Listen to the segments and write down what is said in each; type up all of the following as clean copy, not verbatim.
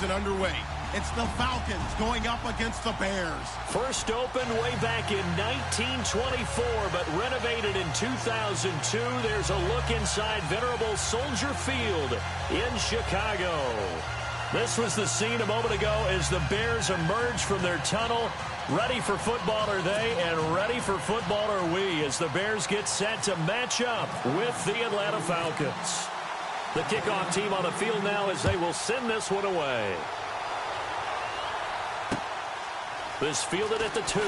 season underway. It's the Falcons going up against the Bears. First opened way back in 1924, but renovated in 2002. There's a look inside venerable Soldier Field in Chicago. This was the scene a moment ago as the Bears emerged from their tunnel. Ready for football are they, and ready for football are we, as the Bears get set to match up with the Atlanta Falcons. The kickoff team on the field now as they will send this one away. This fielded at the 2.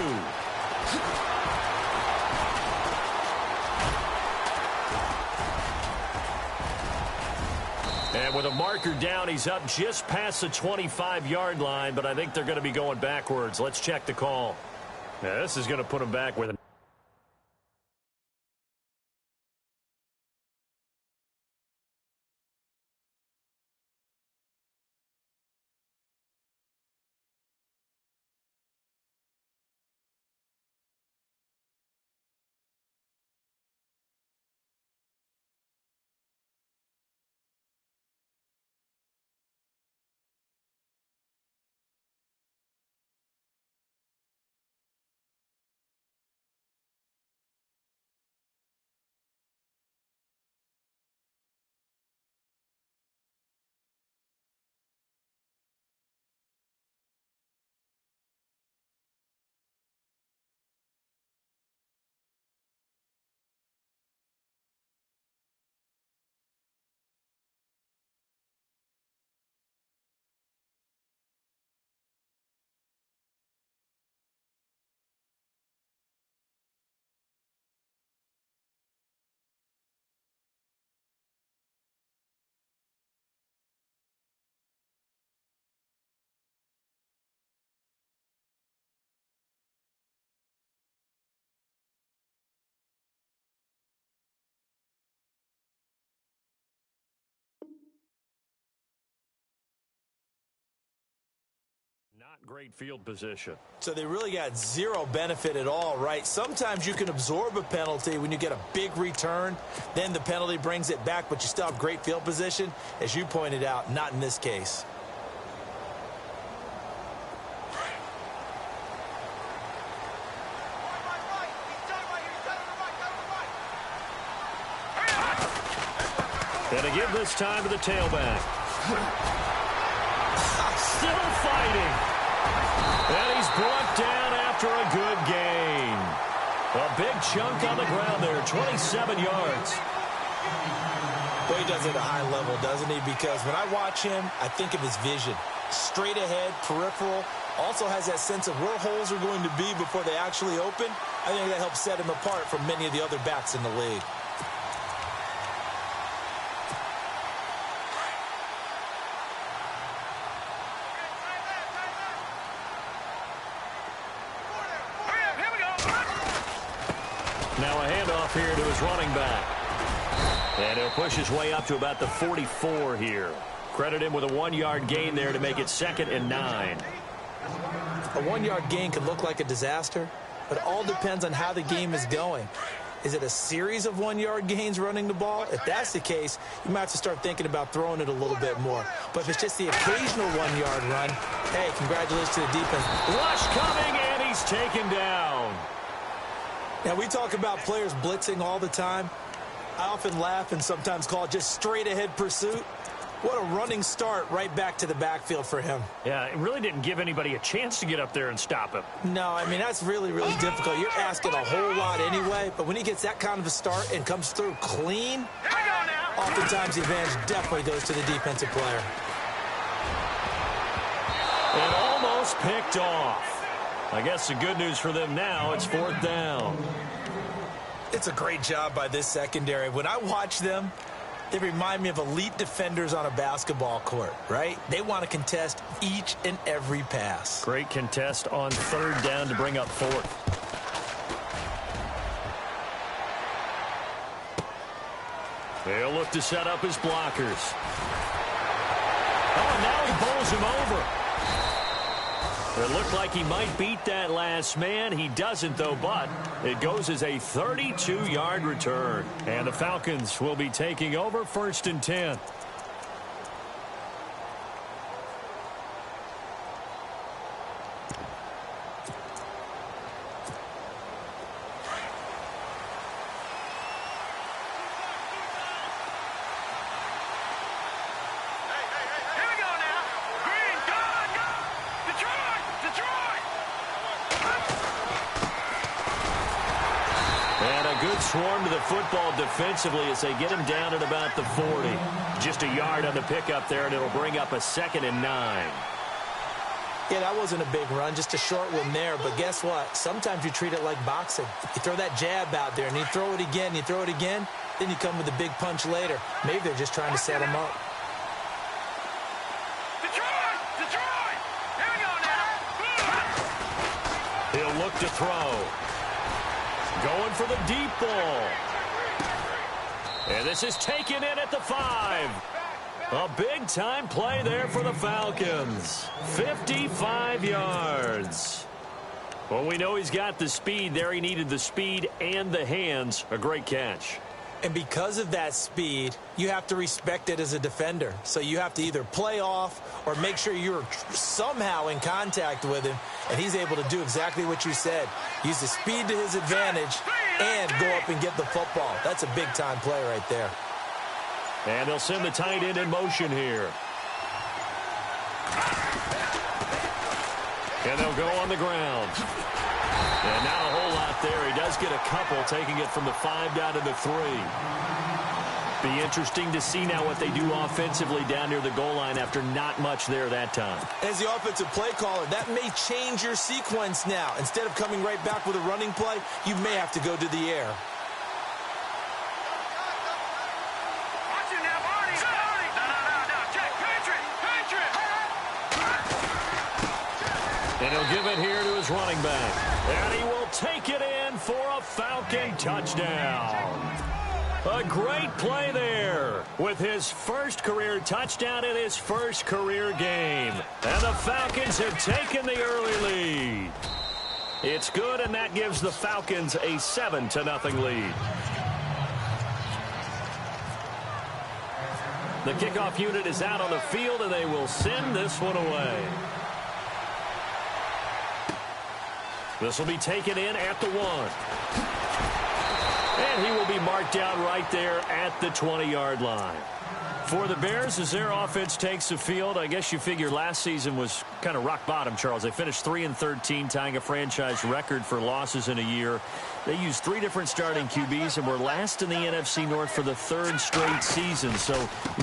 And with a marker down, he's up just past the 25-yard line, but I think they're going to be going backwards. Let's check the call. Yeah, this is going to put him back with not great field position. So they really got zero benefit at all, right? Sometimes you can absorb a penalty when you get a big return. Then the penalty brings it back, but you still have great field position. As you pointed out, not in this case. And to give this time to the tailback. Still fighting. And he's brought down after a good gain. A big chunk on the ground there, 27 yards. Well, he does it at a high level, doesn't he? Because when I watch him, I think of his vision. Straight ahead, peripheral. Also has that sense of where holes are going to be before they actually open. I think that helps set him apart from many of the other backs in the league. Now a handoff here to his running back. And he'll push his way up to about the 44 here. Credit him with a 1-yard gain there to make it 2nd and 9. A 1-yard gain could look like a disaster, but it all depends on how the game is going. Is it a series of 1-yard gains running the ball? If that's the case, you might have to start thinking about throwing it a little bit more. But if it's just the occasional 1-yard run, hey, congratulations to the defense. Rush coming, and he's taken down. Now, we talk about players blitzing all the time. I often laugh and sometimes call it just straight-ahead pursuit. What a running start right back to the backfield for him. Yeah, it really didn't give anybody a chance to get up there and stop him. No, I mean, that's really, really difficult. You're asking a whole lot anyway, but when he gets that kind of a start and comes through clean, oftentimes the advantage definitely goes to the defensive player. And almost picked off. I guess the good news for them now, it's 4th down. It's a great job by this secondary. When I watch them, they remind me of elite defenders on a basketball court, right? They want to contest each and every pass. Great contest on 3rd down to bring up 4th. They'll look to set up his blockers. Oh, now he bowls him over. It looked like he might beat that last man. He doesn't, though, but it goes as a 32-yard return. And the Falcons will be taking over 1st and 10. swarm to the football defensively as they get him down at about the 40. Just a yard on the pickup there, and it'll bring up a 2nd and 9. Yeah, that wasn't a big run, just a short one there. But guess what? Sometimes you treat it like boxing. You throw that jab out there, and you throw it again, you throw it again, then you come with a big punch later. Maybe they're just trying to set him up. Detroit! Here we go now. He'll look to throw. Going for the deep ball. And this is taken in at the 5. A big-time play there for the Falcons. 55 yards. Well, we know he's got the speed there. He needed the speed and the hands. A great catch. And because of that speed, you have to respect it as a defender. So you have to either play off or make sure you're somehow in contact with him. And he's able to do exactly what you said. Use the speed to his advantage and go up and get the football. That's a big-time play right there. And they'll send the tight end in motion here. And they'll go on the ground. And not a whole lot there. He does get a couple, taking it from the 5 down to the 3. Be interesting to see now what they do offensively down near the goal line after not much there that time. As the offensive play caller, that may change your sequence now. Instead of coming right back with a running play, you may have to go to the air. And he'll give it here to his running back. And he will take it in for a Falcon touchdown. A great play there with his first career touchdown in his first career game. And the Falcons have taken the early lead. It's good, and that gives the Falcons a 7-0 lead. The kickoff unit is out on the field, and they will send this one away. This will be taken in at the 1. And he will be marked down right there at the 20-yard line. For the Bears, as their offense takes the field, I guess you figure last season was kind of rock bottom, Charles. They finished 3-13, tying a franchise record for losses in a year. They used 3 different starting QBs and were last in the NFC North for the 3rd straight season. So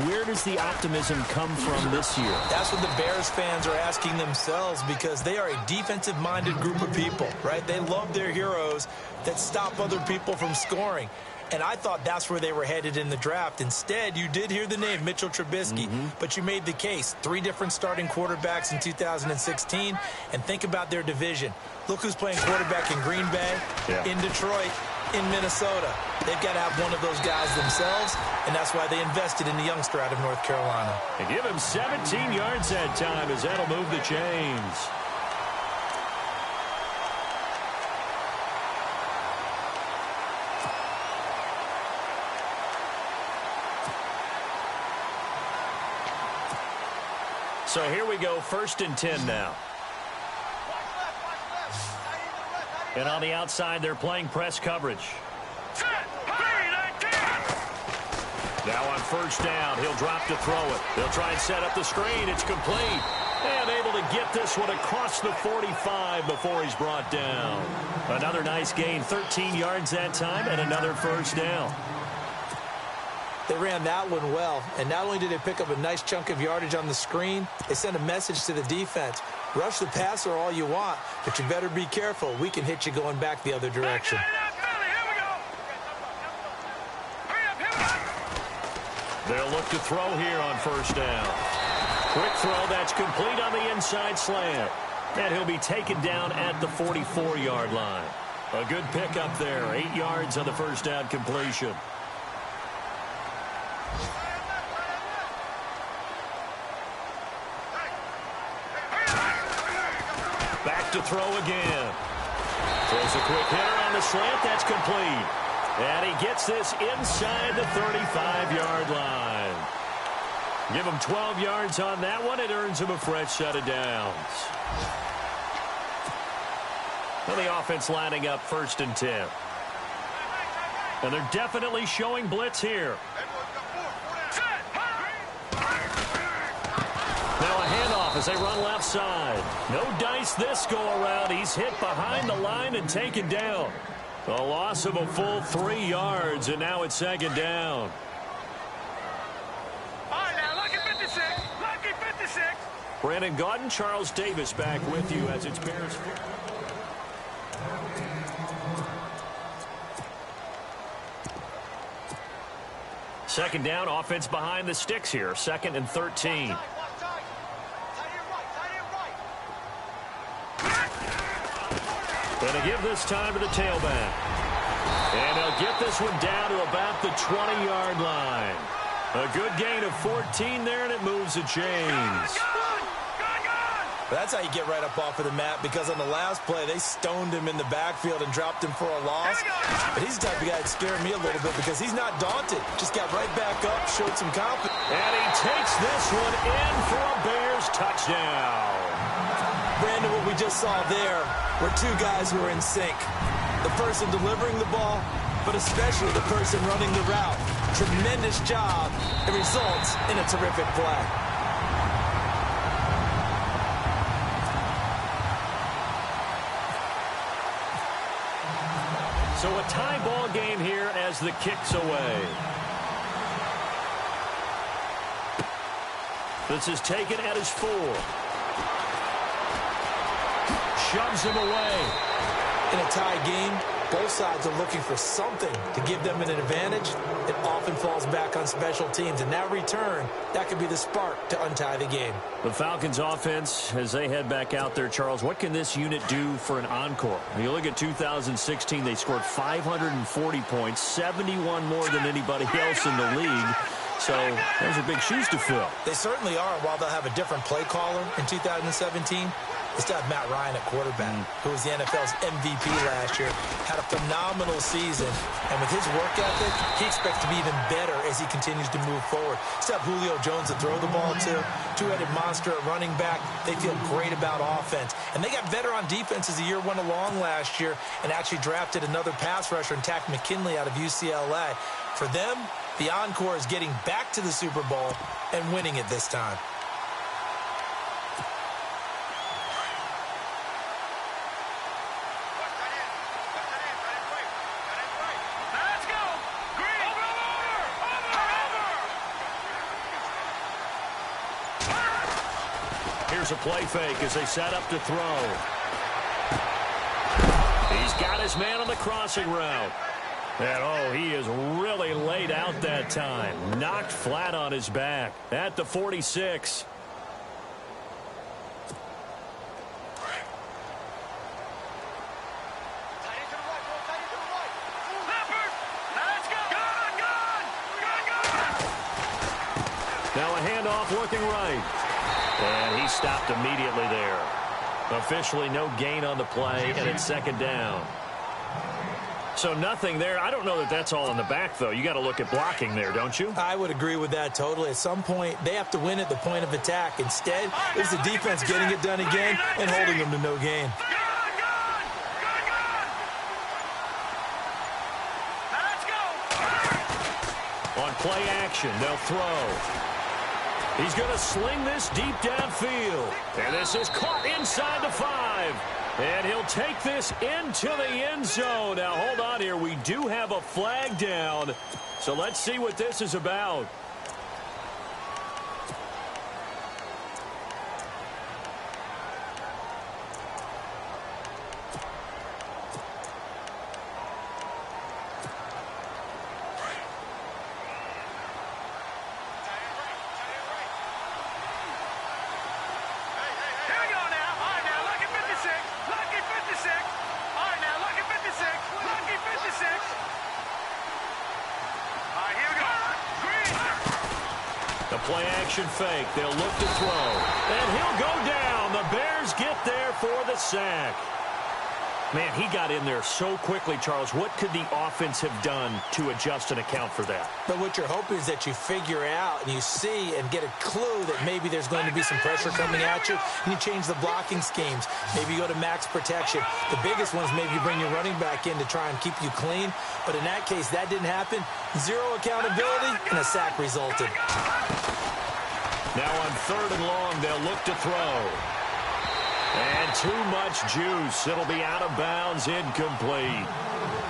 where does the optimism come from this year? That's what the Bears fans are asking themselves, because they are a defensive-minded group of people, right? They love their heroes that stop other people from scoring. And I thought that's where they were headed in the draft. Instead, you did hear the name Mitchell Trubisky, but you made the case. 3 different starting quarterbacks in 2016. And think about their division. Look who's playing quarterback in Green Bay, in Detroit, in Minnesota. They've got to have one of those guys themselves, and that's why they invested in the youngster out of North Carolina. And give him 17 yards that time, as that'll move the chains. So here we go, 1st and 10 now. And on the outside, they're playing press coverage. Now on 1st down, he'll drop to throw it. They'll try and set up the screen. It's complete. And able to get this one across the 45 before he's brought down. Another nice gain, 13 yards that time, and another 1st down. They ran that one well, and not only did they pick up a nice chunk of yardage on the screen, they sent a message to the defense. Rush the passer all you want, but you better be careful. We can hit you going back the other direction. They'll look to throw here on 1st down. Quick throw, that's complete on the inside slant. And he'll be taken down at the 44-yard line. A good pickup there, 8 yards on the 1st down completion. Back to throw again. Throws a quick hitter on the slant. That's complete. And he gets this inside the 35-yard line. Give him 12 yards on that one. It earns him a fresh set of downs. Well, the offense lining up 1st and 10. And they're definitely showing blitz here. Now a handoff as they run left side. No dice this go around. He's hit behind the line and taken down. A loss of a full 3 yards, and now it's second down. All right, now, lucky 56. Lucky 56. Brandon Gaudin, Charles Davis back with you as it's Bears. Second down, offense behind the sticks here. 2nd and 13. Going to give this time to the tailback. And they'll get this one down to about the 20-yard line. A good gain of 14 there, and it moves the chains. That's how you get right up off of the mat, because on the last play, they stoned him in the backfield and dropped him for a loss. But he's the type of guy that scared me a little bit because he's not daunted. Just got right back up, showed some confidence. And he takes this one in for a Bears touchdown. Brandon, what we just saw there were two guys who were in sync. The person delivering the ball, but especially the person running the route. Tremendous job. It results in a terrific play. So a tie ball game here as the kick's away. This is taken at his 4. Shoves him away. In a tie game, both sides are looking for something to give them an advantage. It often falls back on special teams. And that return, that could be the spark to untie the game. The Falcons offense, as they head back out there, Charles, what can this unit do for an encore? When you look at 2016, they scored 540 points, 71 more than anybody else in the league. So those are big shoes to fill. They certainly are. While they'll have a different play caller in 2017, they still have Matt Ryan at quarterback, who was the NFL's MVP last year, had a phenomenal season. And with his work ethic, he expects to be even better as he continues to move forward. Still have Julio Jones to throw the ball to, two-headed monster at running back. They feel great about offense. And they got better on defense as the year went along last year and actually drafted another pass rusher and Takk McKinley out of UCLA. For them, the encore is getting back to the Super Bowl and winning it this time. Let's go. Green. Over. Here's a play fake as they set up to throw. He's got his man on the crossing route. And, oh, he is really laid out that time. Knocked flat on his back at the 46. Now a handoff looking right. And he stopped immediately there. Officially no gain on the play, and it's second down. So nothing there. I don't know that that's all in the back, though. You got to look at blocking there, don't you? I would agree with that totally. At some point, they have to win at the point of attack. Instead, it was the defense getting it done again and holding them to no gain. On play action, they'll throw. He's going to sling this deep downfield. And this is caught inside the 5. And he'll take this into the end zone. Now, hold on here. We do have a flag down. So let's see what this is about. Play action fake. They'll look to throw. And he'll go down. The Bears get there for the sack. Man, he got in there so quickly, Charles. What could the offense have done to adjust and account for that? But what you're hoping is that you figure out and you see and get a clue that maybe there's going to be some pressure coming at you, and you change the blocking schemes. Maybe you go to max protection. The biggest one is maybe you bring your running back in to try and keep you clean. But in that case, that didn't happen. Zero accountability, and a sack resulted. Now on 3rd and long, they'll look to throw. And too much juice. It'll be out of bounds, incomplete.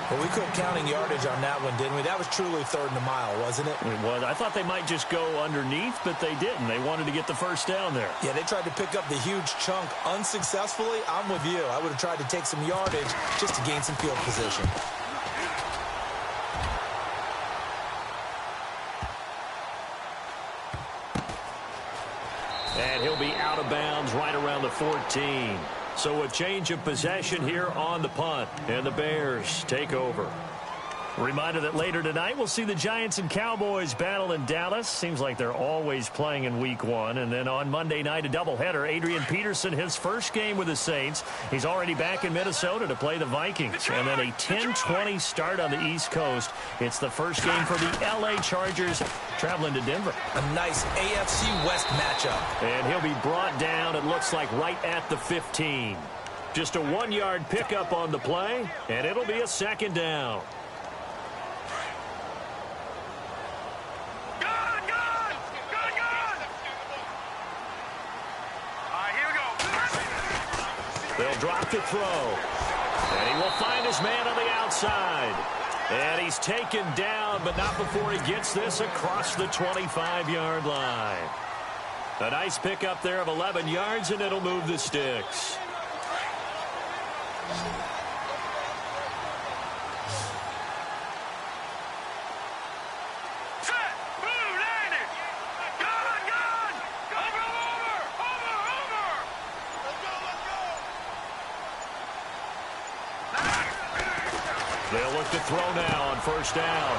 Well, we quit counting yardage on that one, didn't we? That was truly third and a mile, wasn't it? It was. I thought they might just go underneath, but they didn't. They wanted to get the first down there. Yeah, they tried to pick up the huge chunk unsuccessfully. I'm with you. I would have tried to take some yardage just to gain some field position. And he'll be out of bounds right around the 14. So a change of possession here on the punt. And the Bears take over. Reminder that later tonight we'll see the Giants and Cowboys battle in Dallas. Seems like they're always playing in week 1. And then on Monday night, a doubleheader. Adrian Peterson, his first game with the Saints. He's already back in Minnesota to play the Vikings. And then a 10:20 start on the East Coast. It's the first game for the L.A. Chargers traveling to Denver. A nice AFC West matchup. And he'll be brought down, it looks like, right at the 15. Just a 1-yard pickup on the play, and it'll be a second down. They'll drop the throw. And he will find his man on the outside. And he's taken down, but not before he gets this across the 25-yard line. A nice pickup there of 11 yards, and it'll move the sticks. They'll look to throw now on first down.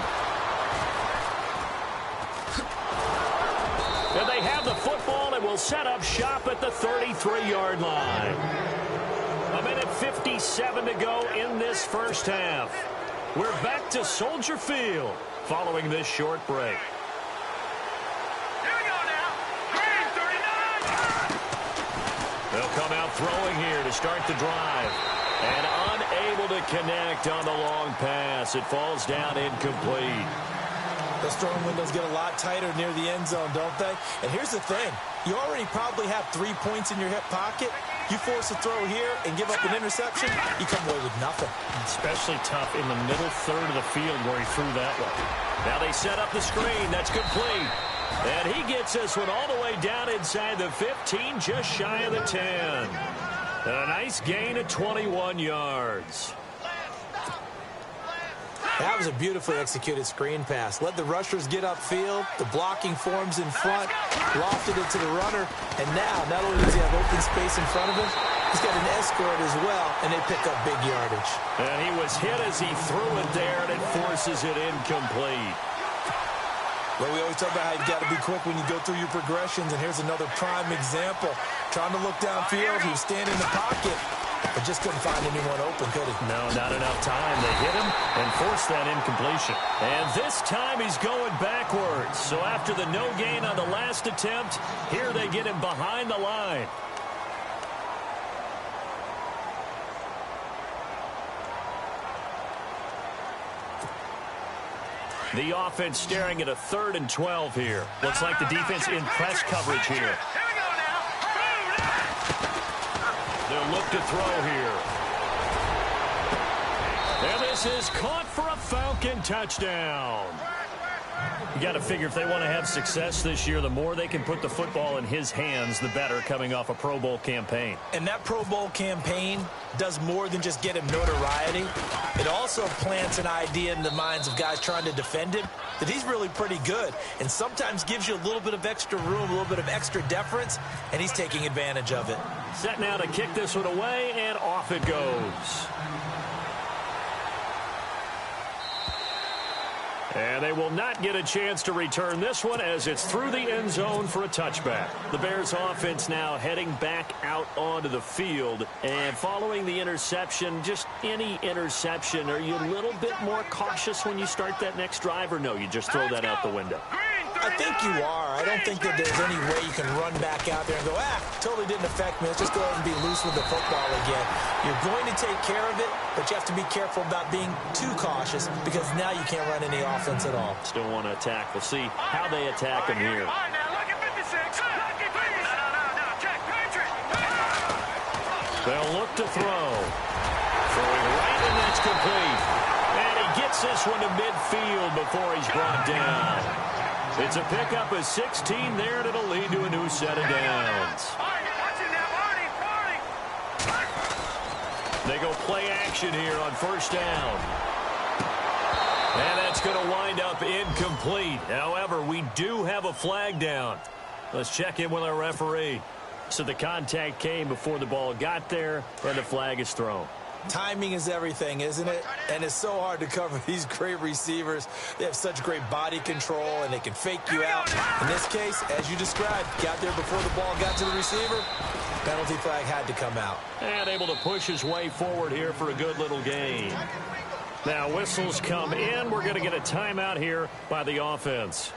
And they have the football and will set up shop at the 33-yard line. 1:57 to go in this first half. We're back to Soldier Field following this short break. Here we go now. Green, 39. They'll come out throwing here to start the drive. And unable to connect on the long pass. It falls down incomplete. Those throwing windows get a lot tighter near the end zone, don't they? And here's the thing. You already probably have 3 points in your hip pocket. You force a throw here and give up an interception, you come away with nothing. Especially tough in the middle third of the field where he threw that one. Now they set up the screen. That's complete. And he gets this one all the way down inside the 15, just shy of the 10. A nice gain of 21 yards. That was a beautifully executed screen pass. Let the rushers get upfield. The blocking forms in front. Lofted it to the runner. And now, not only does he have open space in front of him, he's got an escort as well, and they pick up big yardage. And he was hit as he threw it there, and it forces it incomplete. Well, we always talk about how you've got to be quick when you go through your progressions, and here's another prime example. Trying to look downfield, he was standing in the pocket, but just couldn't find anyone open, could he? No, not enough time. They hit him and forced that incompletion. And this time he's going backwards. So after the no gain on the last attempt, here they get him behind the line. The offense staring at a 3rd and 12 here. Looks like the defense in press coverage here. Here we go now. They'll look to throw here. And this is caught for a Falcon touchdown. You got to figure if they want to have success this year, the more they can put the football in his hands, the better, coming off a Pro Bowl campaign. And that Pro Bowl campaign does more than just get him notoriety. It also plants an idea in the minds of guys trying to defend him that he's really pretty good, and sometimes gives you a little bit of extra room, a little bit of extra deference, and he's taking advantage of it. Set now to kick this one away, and off it goes. And they will not get a chance to return this one as it's through the end zone for a touchback. The Bears offense now heading back out onto the field. And following the interception, just any interception, are you a little bit more cautious when you start that next drive, or no, you just throw that out the window? I think you are. I don't think that there's any way you can run back out there and go, totally didn't affect me. Let's just go ahead and be loose with the football again. You're going to take care of it, but you have to be careful about being too cautious because now you can't run any offense at all. Still want to attack. We'll see how they attack him here. They'll look to throw. Throwing right, and that's complete. Gets this one to midfield before he's brought down. It's a pickup of 16 there, and it'll lead to a new set of downs. They go play action here on first down. And that's going to wind up incomplete. However, we do have a flag down. Let's check in with our referee. So the contact came before the ball got there, and the flag is thrown. Timing is everything, isn't it? And it's so hard to cover these great receivers. They have such great body control, and they can fake you out. In this case, as you described, got there before the ball got to the receiver. Penalty flag had to come out. And able to push his way forward here for a good little gain. Now whistles come in. We're going to get a timeout here by the offense,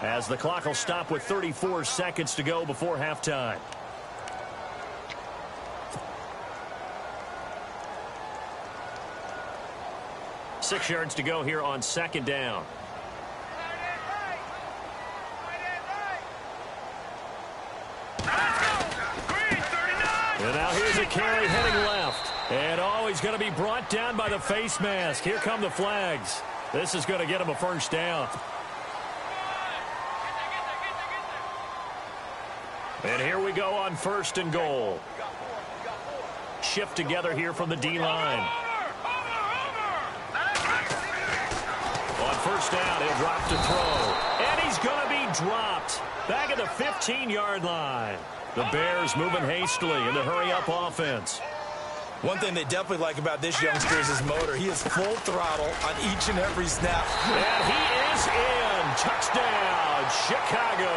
as the clock will stop with 34 seconds to go before halftime. Six yards to go here on second down. And now here's a carry heading left. And he's going to be brought down by the face mask. Here come the flags. This is going to get him a first down. And here we go on first and goal. Shift together here from the D-line. On first down, he'll drop to throw. And he's going to be dropped back at the 15-yard line. The Bears moving hastily in the hurry-up offense. One thing they definitely like about this youngster is his motor. He is full throttle on each and every snap. And he is in. Touchdown, Chicago.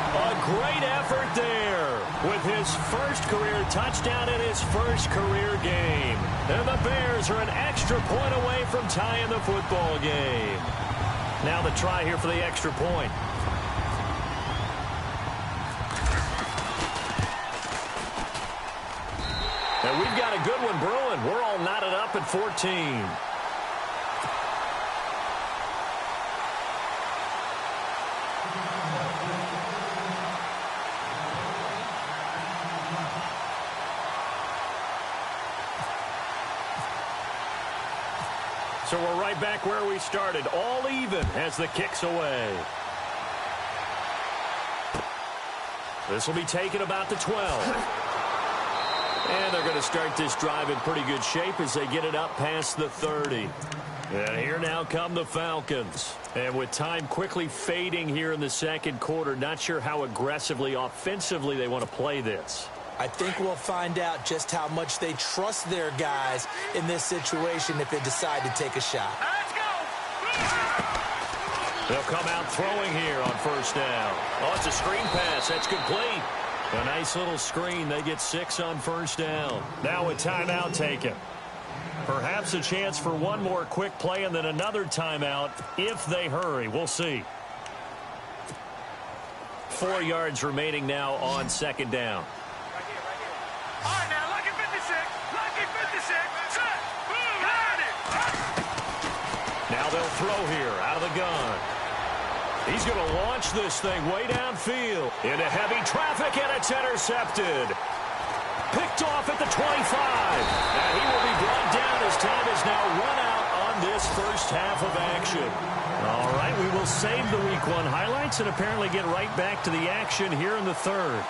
A great effort there with his first career touchdown in his first career game. And the Bears are an extra point away from tying the football game. Now the try here for the extra point. And we've got a good one brewing. We're all knotted up at 14. So we're right back where we started, all even as the kick's away. This will be taken about the 12. And they're going to start this drive in pretty good shape as they get it up past the 30. And here now come the Falcons. And with time quickly fading here in the second quarter, not sure how aggressively, offensively they want to play this. I think we'll find out just how much they trust their guys in this situation if they decide to take a shot. Let's go! They'll come out throwing here on first down. Oh, it's a screen pass. That's complete. A nice little screen. They get 6 on first down. Now a timeout taken. Perhaps a chance for one more quick play and then another timeout if they hurry. We'll see. 4 yards remaining now on second down. All right, now, lucky 56. Lucky 56. Set. Boom, got it. Now they'll throw here out of the gun. He's going to launch this thing way downfield into heavy traffic, and it's intercepted. Picked off at the 25. And he will be brought down as time is now run out on this first half of action. All right, we will save the Week 1 highlights and apparently get right back to the action here in the third.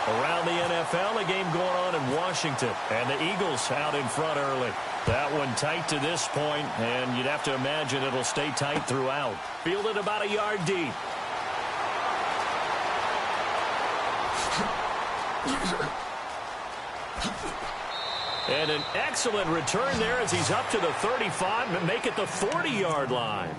Around the NFL, a game going on in Washington, and the Eagles out in front early. That one tight to this point, and you'd have to imagine it'll stay tight throughout. Fielded about a yard deep. And an excellent return there as he's up to the 35 and make it the 40-yard line.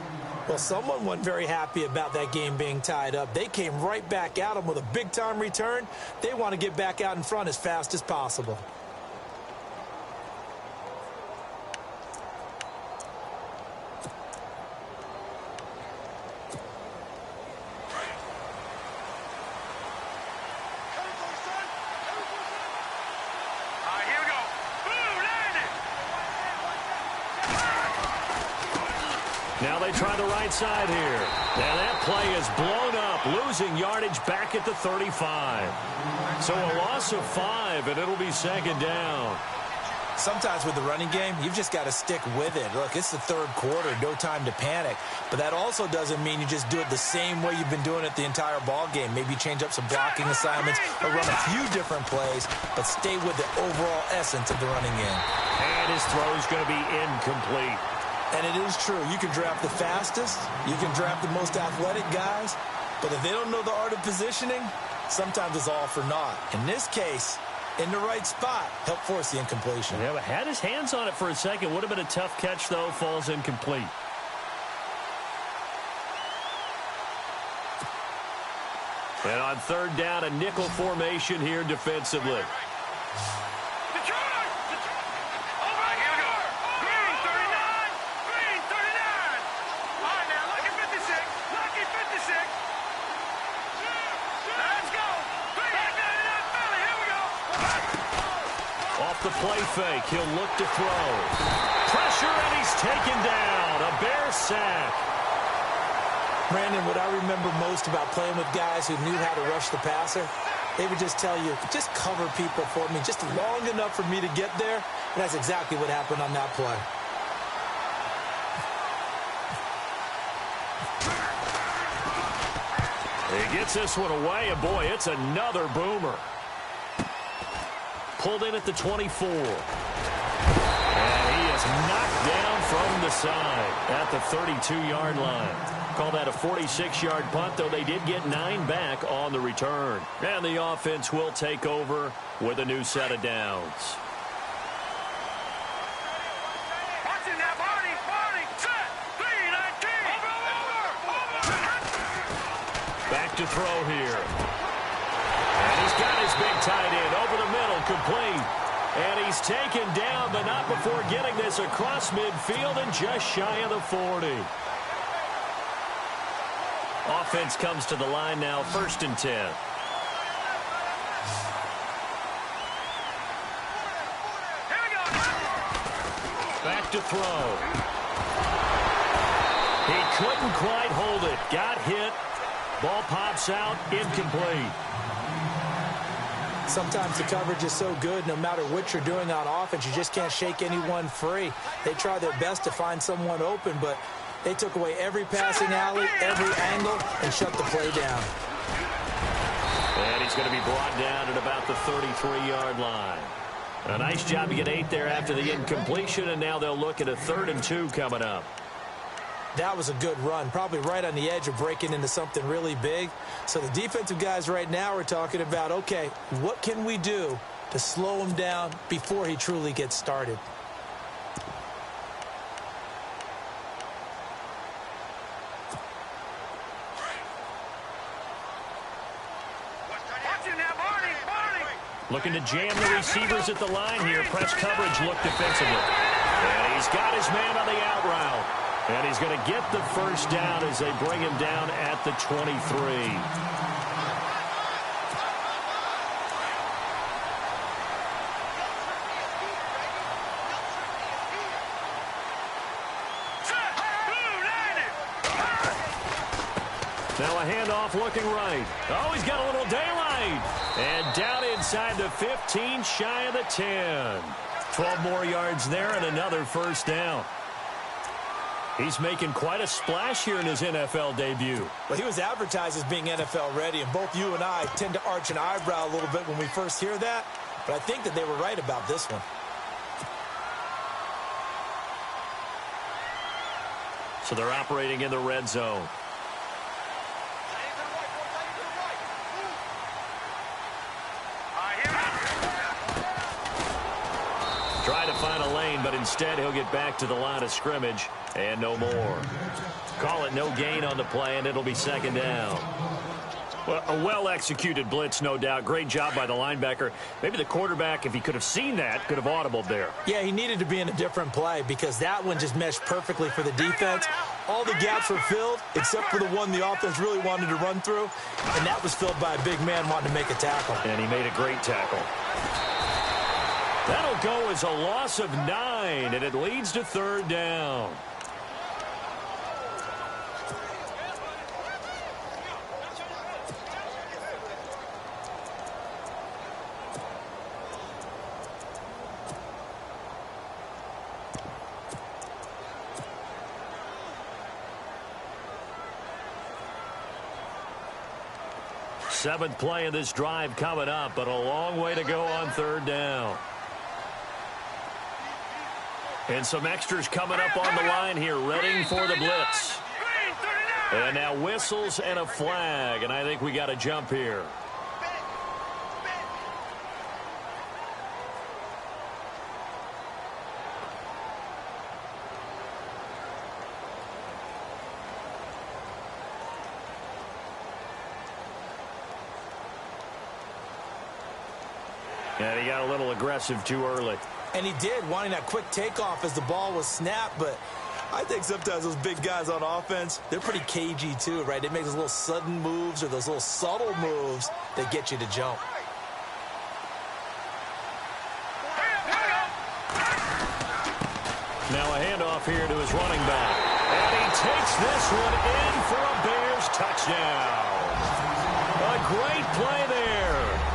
Well, someone wasn't very happy about that game being tied up. They came right back at him with a big-time return. They want to get back out in front as fast as possible. Now they try the right side here. And that play is blown up, losing yardage back at the 35. So a loss of 5, and it'll be second down. Sometimes with the running game, you've just got to stick with it. Look, it's the third quarter, no time to panic. But that also doesn't mean you just do it the same way you've been doing it the entire ball game. Maybe change up some blocking assignments or run a few different plays, but stay with the overall essence of the running game. And his throw is going to be incomplete. And it is true. You can draft the fastest, you can draft the most athletic guys, but if they don't know the art of positioning, sometimes it's all for naught. In this case, in the right spot, help force the incompletion. Yeah, but had his hands on it for a second. Would have been a tough catch, though. Falls incomplete. And on third down, a nickel formation here defensively. The play fake. He'll look to throw. Pressure, and he's taken down. A Bear sack. Brandon, what I remember most about playing with guys who knew how to rush the passer, they would just tell you, just cover people for me, just long enough for me to get there. And that's exactly what happened on that play. He gets this one away, and boy, it's another boomer. Pulled in at the 24. And he is knocked down from the side at the 32-yard line. Call that a 46-yard punt, though they did get 9 back on the return. And the offense will take over with a new set of downs. Back to throw here. And he's got his big tight end over the middle, complete. And he's taken down, but not before getting this across midfield and just shy of the 40. Offense comes to the line now, 1st and 10. Back to throw. He couldn't quite hold it. Got hit. Ball pops out, incomplete. Sometimes the coverage is so good, no matter what you're doing on offense, you just can't shake anyone free. They try their best to find someone open, but they took away every passing alley, every angle, and shut the play down. And he's going to be brought down at about the 33-yard line. A nice job to get 8 there after the incompletion, and now they'll look at a 3rd and 2 coming up. That was a good run, probably right on the edge of breaking into something really big. So the defensive guys right now are talking about, okay, what can we do to slow him down before he truly gets started? Looking to jam the receivers at the line here. Press coverage look defensively. And he's got his man on the out route. And he's going to get the first down as they bring him down at the 23. Now a handoff looking right. Oh, he's got a little daylight. And down inside the 15, shy of the 10. 12 more yards there and another first down. He's making quite a splash here in his NFL debut. Well, he was advertised as being NFL ready, and both you and I tend to arch an eyebrow a little bit when we first hear that, but I think that they were right about this one. So they're operating in the red zone. Try to find a lane, but instead he'll get back to the line of scrimmage and no more. Call it no gain on the play, and it'll be 2nd down. Well, a well-executed blitz, no doubt. Great job by the linebacker. Maybe the quarterback, if he could have seen that, could have audibled there. Yeah, he needed to be in a different play because that one just meshed perfectly for the defense. All the gaps were filled except for the one the offense really wanted to run through, and that was filled by a big man wanting to make a tackle. And he made a great tackle. That'll go as a loss of 9, and it leads to 3rd down. Seventh play of this drive coming up, but a long way to go on third down. And some extras coming up on the line here, ready for the blitz. And now whistles and a flag, and I think we got a jump here. And he got a little aggressive too early. And he did, wanting that quick takeoff as the ball was snapped. But I think sometimes those big guys on offense, they're pretty cagey too, right? They make those little sudden moves or those little subtle moves that get you to jump. Now a handoff here to his running back. And he takes this one in for a Bears touchdown. A great play there.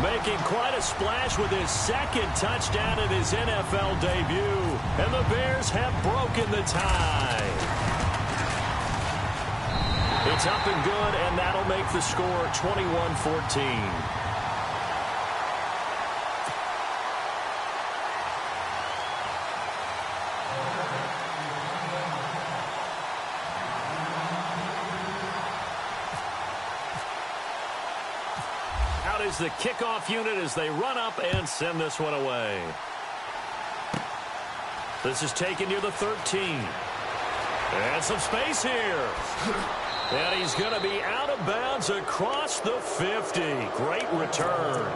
Making quite a splash with his second touchdown in his NFL debut. And the Bears have broken the tie. It's up and good, and that'll make the score 21-14. Is the kickoff unit as they run up and send this one away. This is taken near the 13. And some space here. And he's going to be out of bounds across the 50. Great return.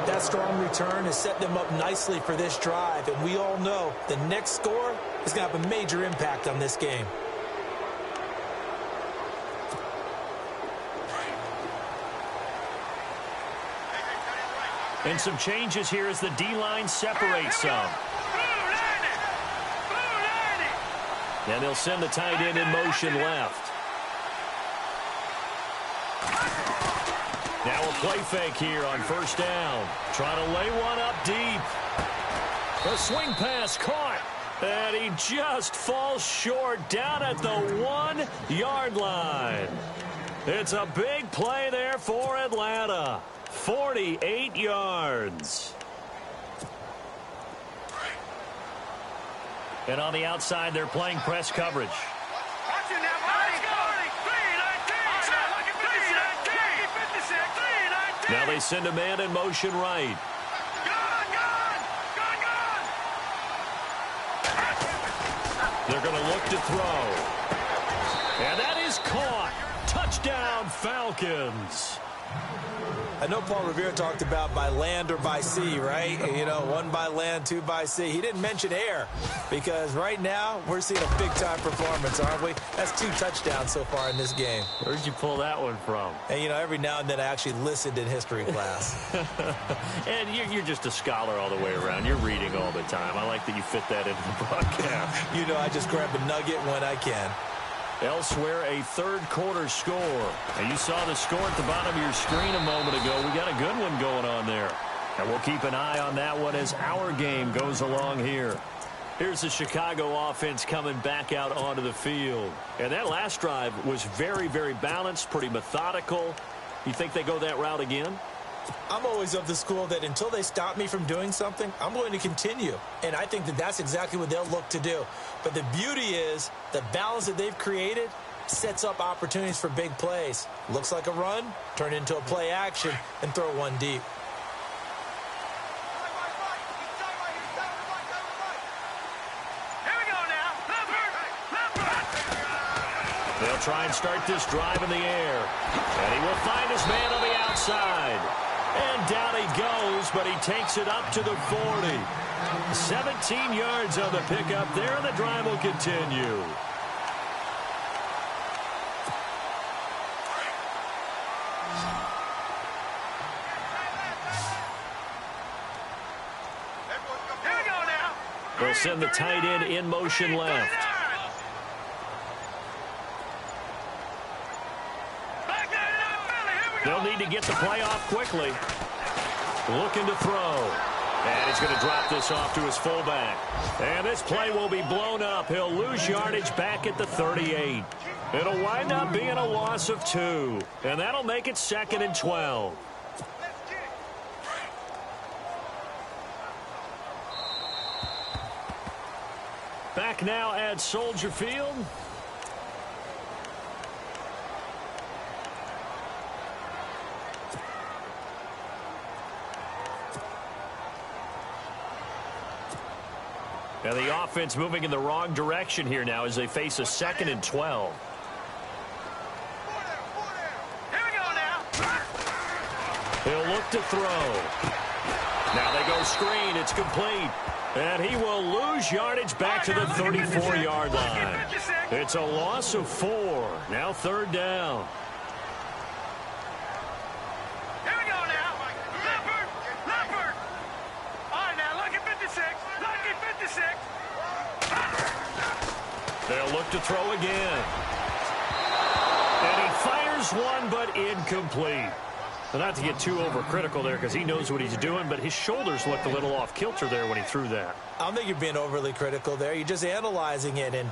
That strong return has set them up nicely for this drive. And we all know the next score is going to have a major impact on this game. And some changes here as the D-line separates some. And they'll send the tight end in motion left. Now a play fake here on first down. Trying to lay one up deep. The swing pass caught. And he just falls short down at the 1-yard line. It's a big play there for Atlanta. 48 yards. And on the outside, they're playing press coverage. Now they send a man in motion right. They're going to look to throw. And that is caught. Touchdown, Falcons. I know Paul Revere talked about by land or by sea, right? You know, one by land, two by sea. He didn't mention air because right now we're seeing a big-time performance, aren't we? That's 2 touchdowns so far in this game. Where'd you pull that one from? And, you know, every now and then I actually listened in history class. And you're just a scholar all the way around. You're reading all the time. I like that you fit that into the broadcast. You know, I just grab a nugget when I can. Elsewhere, a third-quarter score. And you saw the score at the bottom of your screen a moment ago. We got a good one going on there. And we'll keep an eye on that one as our game goes along here. Here's the Chicago offense coming back out onto the field. And that last drive was very, very balanced, pretty methodical. You think they go that route again? I'm always of the school that until they stop me from doing something, I'm going to continue. And I think that that's exactly what they'll look to do. But the beauty is the balance that they've created sets up opportunities for big plays. Looks like a run, turn into a play action, and throw one deep. They'll try and start this drive in the air. And he will find his man on the outside. And down he goes, but he takes it up to the 40. 17 yards on the pickup there, and the drive will continue. They'll send the tight end in motion left. They'll need to get the play off quickly. Looking to throw. And he's going to drop this off to his fullback. And this play will be blown up. He'll lose yardage back at the 38. It'll wind up being a loss of 2. And that'll make it 2nd and 12. Back now at Soldier Field. And the offense moving in the wrong direction here now as they face a 2nd and 12. Here we go now. He'll look to throw. Now they go screen. It's complete. And he will lose yardage back to the 34-yard line. It's a loss of 4. Now 3rd down. Here we go now. Leopard. All right, now look at 56. Look at 56. They'll look to throw again. And he fires one, but incomplete. Well, not to get too overcritical there because he knows what he's doing, but his shoulders looked a little off kilter there when he threw that. I don't think you're being overly critical there. You're just analyzing it, and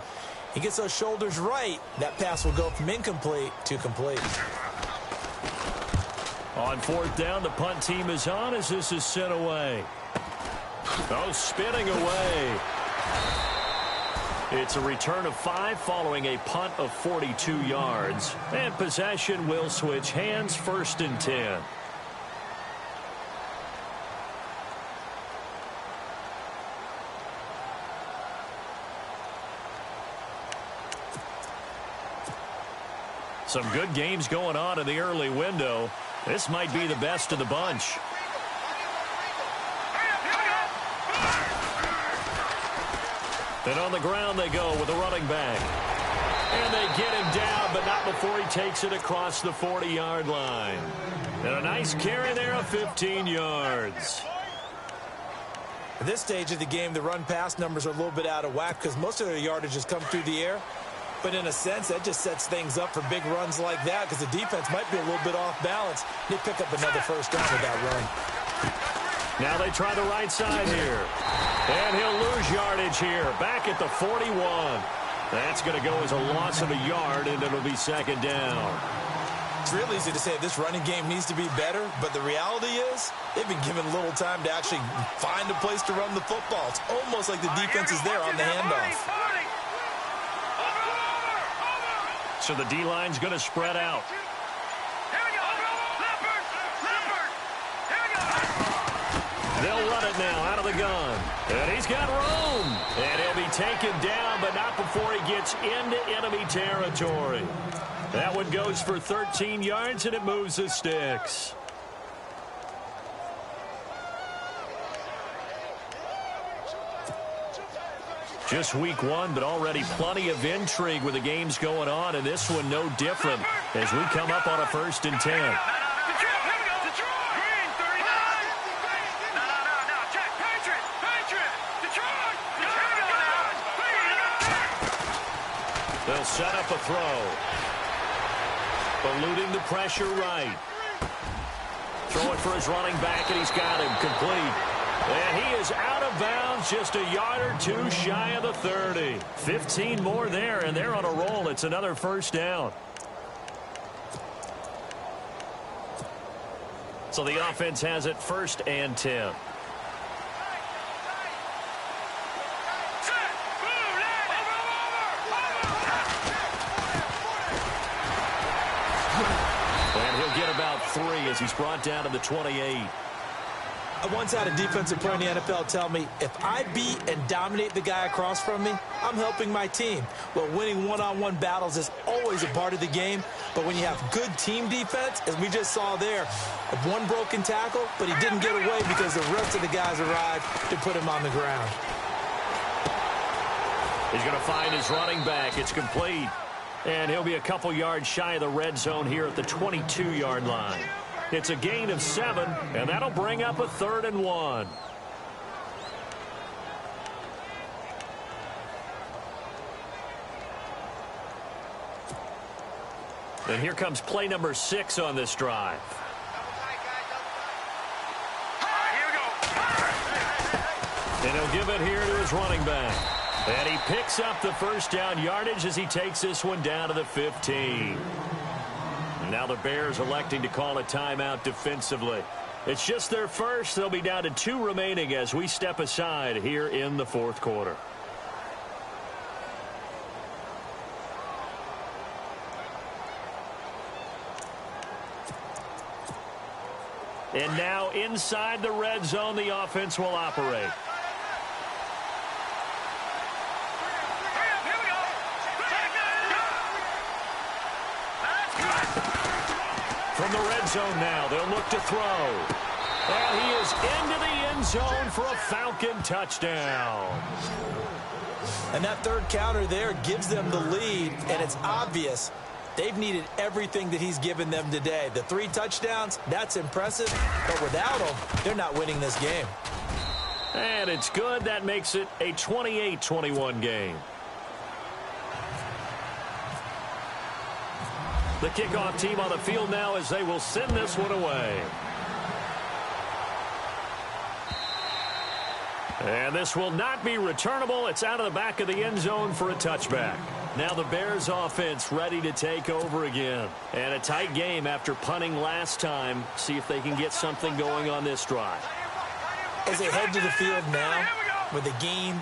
he gets those shoulders right. That pass will go from incomplete to complete. On 4th down, the punt team is on as this is sent away. Oh, spinning away. It's a return of 5 following a punt of 42 yards. And possession will switch hands, 1st and 10. Some good games going on in the early window. This might be the best of the bunch. And on the ground they go with a running back. And they get him down, but not before he takes it across the 40-yard line. And a nice carry there of 15 yards. At this stage of the game, the run-pass numbers are a little bit out of whack because most of their yardage has come through the air. But in a sense, that just sets things up for big runs like that because the defense might be a little bit off balance. They pick up another 1st down with that run. Now they try the right side here. And he'll lose yardage here. Back at the 41. That's going to go as a loss of a yard, and it'll be 2nd down. It's real easy to say this running game needs to be better, but the reality is they've been given little time to actually find a place to run the football. It's almost like the defense is there on the handoff. So the D-line's going to spread out. They'll run it now out of the gun. And he's got room. And he'll be taken down, but not before he gets into enemy territory. That one goes for 13 yards, and it moves the sticks. Just week 1, but already plenty of intrigue with the games going on, and this one no different as we come up on a 1st and 10. They'll set up a throw. Eluding the pressure right. Throwing for his running back, and he's got him complete. And he is out of bounds, just a yard or 2 shy of the 30. 15 more there, and they're on a roll. It's another 1st down. So the offense has it 1st and 10. Get about 3 as he's brought down to the 28. I once had a defensive player in the NFL tell me, if I beat and dominate the guy across from me, I'm helping my team. Well, winning one-on-one battles is always a part of the game, but when you have good team defense, as we just saw there, one broken tackle, but he didn't get away because the rest of the guys arrived to put him on the ground. He's going to find his running back. It's complete. And he'll be a couple yards shy of the red zone here at the 22-yard line. It's a gain of 7, and that'll bring up a 3rd and 1. And here comes play number 6 on this drive. And he'll give it here to his running back. And he picks up the 1st down yardage as he takes this one down to the 15. Now the Bears electing to call a timeout defensively. It's just their first. They'll be down to 2 remaining as we step aside here in the 4th quarter. And now inside the red zone, the offense will operate. From the red zone now, they'll look to throw. And he is into the end zone for a Falcon touchdown. And that third counter there gives them the lead, and it's obvious they've needed everything that he's given them today. The 3 touchdowns, that's impressive, but without him, they're not winning this game. And it's good. That makes it a 28-21 game. The kickoff team on the field now as they will send this one away. And this will not be returnable. It's out of the back of the end zone for a touchback. Now the Bears offense ready to take over again. And a tight game after punting last time. See if they can get something going on this drive. As they head to the field now, with the game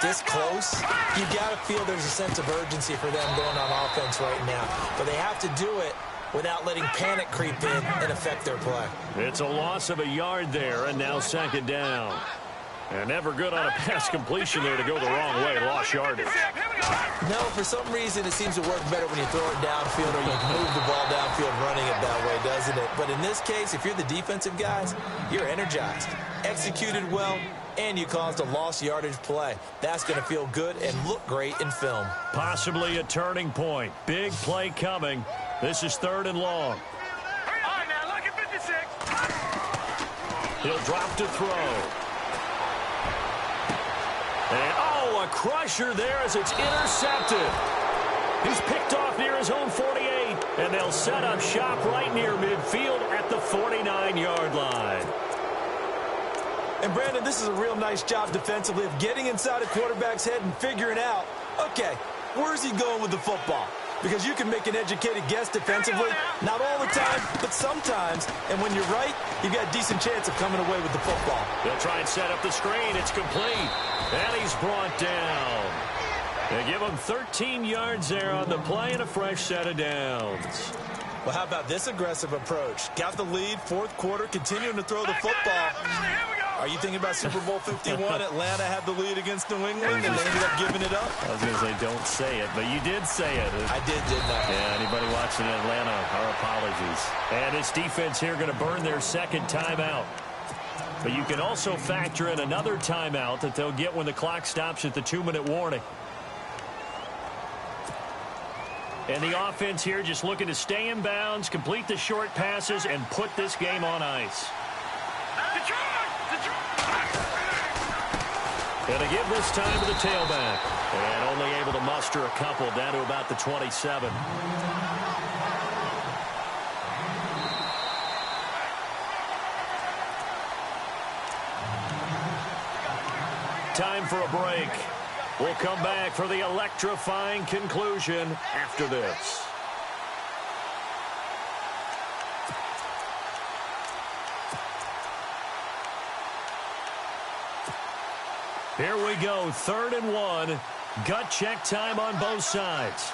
this close, you got to feel there's a sense of urgency for them going on offense right now. But they have to do it without letting panic creep in and affect their play. It's a loss of a yard there, and now second down. And never good on a pass completion there to go the wrong way. Lost yardage. No, for some reason it seems to work better when you throw it downfield or you can move the ball downfield running it that way, doesn't it? But in this case, if you're the defensive guys, you're energized, executed well, and you caused a lost yardage play. That's going to feel good and look great in film. Possibly a turning point. Big play coming. This is 3rd and long. All right, now look at 56. He'll drop to throw. And, oh, a crusher there as it's intercepted. He's picked off near his own 48, and they'll set up shop right near midfield at the 49-yard line. And, Brandon, this is a real nice job defensively of getting inside a quarterback's head and figuring out, okay, where's he going with the football? Because you can make an educated guess defensively, not all the time, but sometimes. And when you're right, you've got a decent chance of coming away with the football. They'll try and set up the screen. It's complete. And he's brought down. They give him 13 yards there on the play and a fresh set of downs. Well, how about this aggressive approach? Got the lead, 4th quarter, continuing to throw the football. Are you thinking about Super Bowl 51? Atlanta had the lead against New England, and they ended up giving it up? I was going to say, don't say it, but you did say it. I didn't I? Yeah, anybody watching Atlanta, our apologies. And this defense here going to burn their second timeout. But you can also factor in another timeout that they'll get when the clock stops at the 2-minute warning. And the offense here just looking to stay in bounds, complete the short passes, and put this game on ice. And to give this time to the tailback. And only able to muster a couple down to about the 27. Time for a break. We'll come back for the electrifying conclusion after this. Here we go, 3rd and 1. Gut check time on both sides.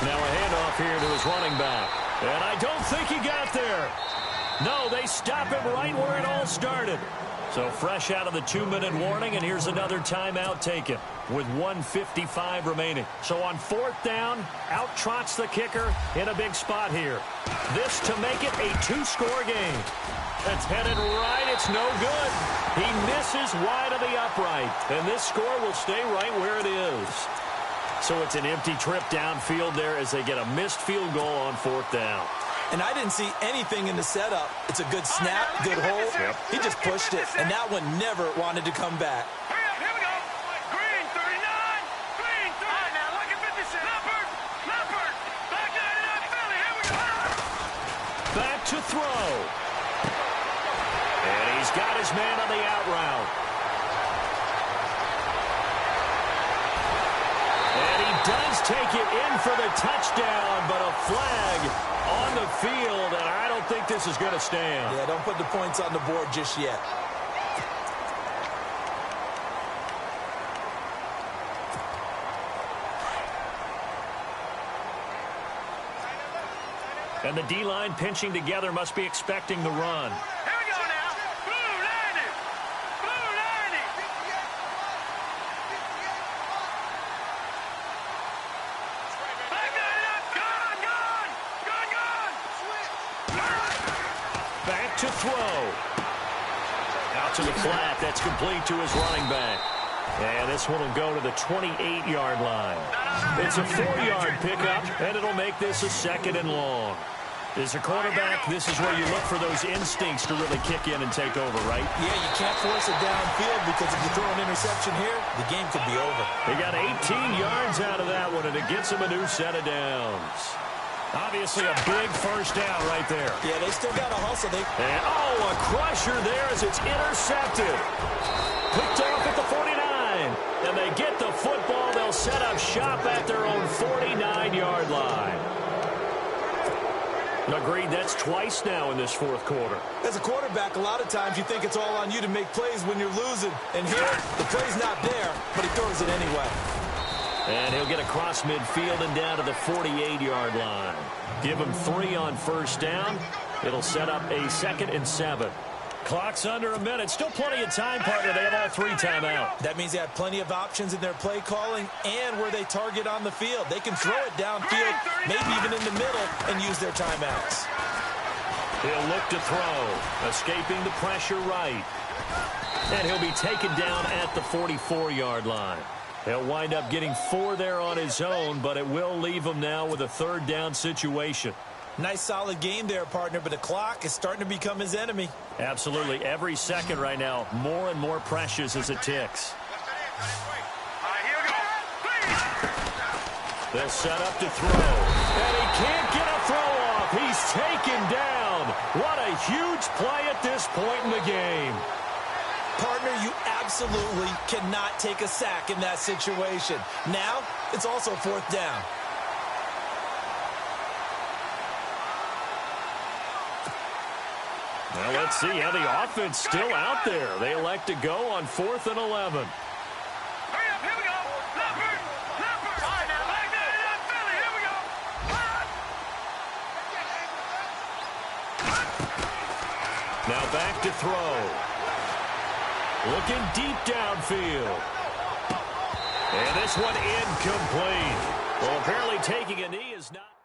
Now a handoff here to his running back. And I don't think he got there. No, they stop him right where it all started. So fresh out of the 2-minute warning, and here's another timeout taken with 1:55 remaining. So on 4th down, out trots the kicker in a big spot here. This to make it a 2-score game. It's headed right. It's no good. He misses wide of the upright, and this score will stay right where it is. So it's an empty trip downfield there as they get a missed field goal on 4th down. And I didn't see anything in the setup. It's a good snap, good hold. Yep. He just pushed it, and that one never wanted to come back. Here we go. Green, 39. Green, 30. All right, now look at 56. Leopard. Back to Philly. Here we go. Back to throw. And he's got his man on the out route. And he does take it in for the touchdown, but a flag on the field, and I don't think this is going to stand. Yeah, don't put the points on the board just yet. And the D-line pinching together must be expecting the run. Here we go now. Blue 90. Blue 90. Back that up. Gone. Back to throw. Out to the flat. That's complete to his running back. And this one will go to the 28-yard line. It's a 4-yard pickup, and it'll make this a 2nd and long. As a quarterback, this is where you look for those instincts to really kick in and take over, right? Yeah, you can't force it downfield because if you throw an interception here, the game could be over. They got 18 yards out of that one, and it gets them a new set of downs. Obviously a big first down right there. Yeah, they still got to hustle. And, a crusher there as it's intercepted. Picked off at the 49. And they get the football. They'll set up shop at their own 49-yard line. Agreed, that's twice now in this 4th quarter. As a quarterback, a lot of times you think it's all on you to make plays when you're losing. And here, the play's not there, but he throws it anyway. And he'll get across midfield and down to the 48-yard line. Give him 3 on first down. It'll set up a 2nd and 7. Clock's under a minute. Still plenty of time, partner. They have all 3 timeouts. That means they have plenty of options in their play calling and where they target on the field. They can throw it downfield, maybe even in the middle, and use their timeouts. He'll look to throw. Escaping the pressure right. And he'll be taken down at the 44-yard line. He'll wind up getting 4 there on his own, but it will leave him now with a 3rd down situation. Nice, solid game there, partner, but the clock is starting to become his enemy. Absolutely. Every second right now, more and more precious as it ticks. All right, here we go. They'll set up to throw. And he can't get a throw off. He's taken down. What a huge play at this point in the game. Partner, you absolutely cannot take a sack in that situation. Now, it's also 4th down. Well, let's see how the offense still out there. They elect to go on 4th and 11. Hurry up, here we go. Leopard. All right, now back that up, Philly. Here we go. Now back to throw. Looking deep downfield. And this one incomplete. Well, apparently taking a knee is not...